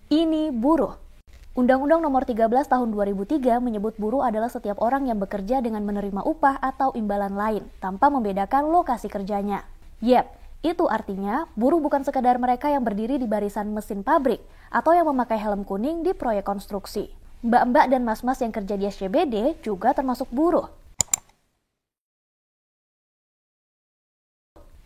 Ini buruh. Undang-Undang Nomor 13 Tahun 2003 menyebut buruh adalah setiap orang yang bekerja dengan menerima upah atau imbalan lain tanpa membedakan lokasi kerjanya. Yep, itu artinya buruh bukan sekadar mereka yang berdiri di barisan mesin pabrik atau yang memakai helm kuning di proyek konstruksi. Mbak-mbak dan mas-mas yang kerja di SCBD juga termasuk buruh.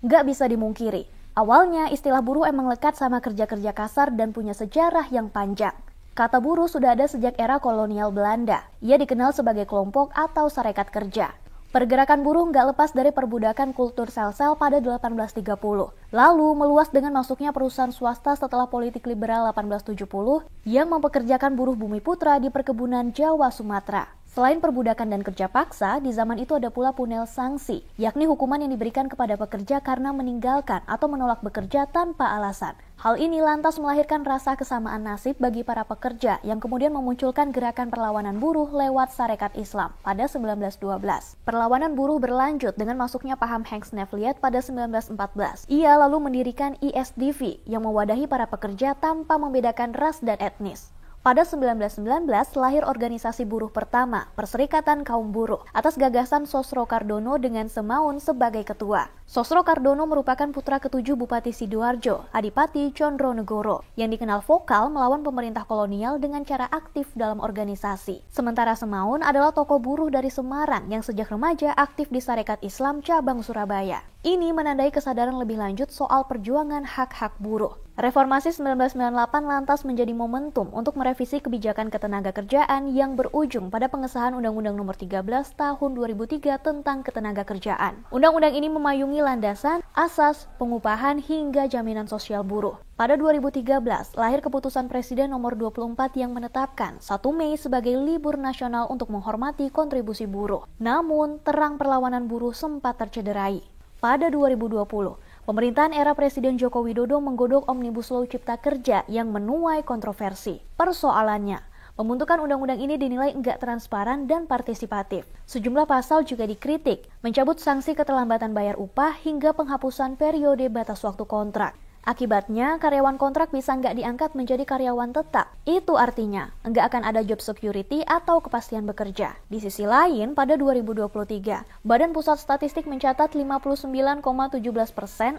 Nggak bisa dimungkiri, awalnya istilah buruh emang lekat sama kerja-kerja kasar dan punya sejarah yang panjang. Kata buruh sudah ada sejak era kolonial Belanda. Ia dikenal sebagai kelompok atau sarekat kerja. Pergerakan buruh nggak lepas dari perbudakan kultur sel-sel pada 1830. Lalu meluas dengan masuknya perusahaan swasta setelah politik liberal 1870 yang mempekerjakan buruh bumi putra di perkebunan Jawa Sumatera. Selain perbudakan dan kerja paksa, di zaman itu ada pula punel sanksi, yakni hukuman yang diberikan kepada pekerja karena meninggalkan atau menolak bekerja tanpa alasan. Hal ini lantas melahirkan rasa kesamaan nasib bagi para pekerja yang kemudian memunculkan gerakan perlawanan buruh lewat Sarekat Islam pada 1912. Perlawanan buruh berlanjut dengan masuknya paham Hank Sneveliet pada 1914. Ia lalu mendirikan ISDV yang mewadahi para pekerja tanpa membedakan ras dan etnis. Pada 1919 lahir organisasi buruh pertama, Perserikatan Kaum Buruh, atas gagasan Sosro Kardono dengan Semaun sebagai ketua. Sosro Kardono merupakan putra ketujuh Bupati Sidoarjo, Adipati Condronegoro, yang dikenal vokal melawan pemerintah kolonial dengan cara aktif dalam organisasi. Sementara Semaun adalah tokoh buruh dari Semarang yang sejak remaja aktif di Sarekat Islam Cabang Surabaya. Ini menandai kesadaran lebih lanjut soal perjuangan hak-hak buruh. Reformasi 1998 lantas menjadi momentum untuk merevisi kebijakan ketenagakerjaan yang berujung pada pengesahan Undang-Undang Nomor 13 Tahun 2003 tentang ketenagakerjaan. Undang-undang ini memayungi landasan, asas, pengupahan hingga jaminan sosial buruh. Pada 2013, lahir keputusan Presiden Nomor 24 yang menetapkan 1 Mei sebagai libur nasional untuk menghormati kontribusi buruh. Namun, terang perlawanan buruh sempat tercederai. Pada 2020, pemerintahan era Presiden Joko Widodo menggodok Omnibus Law Cipta Kerja yang menuai kontroversi. Persoalannya, pembentukan undang-undang ini dinilai enggak transparan dan partisipatif. Sejumlah pasal juga dikritik, mencabut sanksi keterlambatan bayar upah hingga penghapusan periode batas waktu kontrak. Akibatnya, karyawan kontrak bisa nggak diangkat menjadi karyawan tetap. Itu artinya, nggak akan ada job security atau kepastian bekerja. Di sisi lain, pada 2023, Badan Pusat Statistik mencatat 59,17%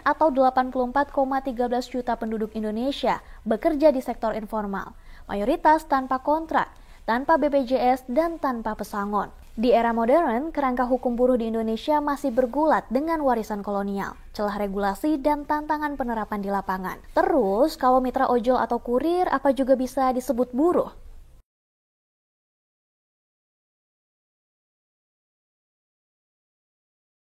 atau 84,13 juta penduduk Indonesia bekerja di sektor informal. Mayoritas tanpa kontrak, tanpa BPJS, dan tanpa pesangon. Di era modern, kerangka hukum buruh di Indonesia masih bergulat dengan warisan kolonial, celah regulasi, dan tantangan penerapan di lapangan. Terus, kalau mitra ojol atau kurir apa juga bisa disebut buruh?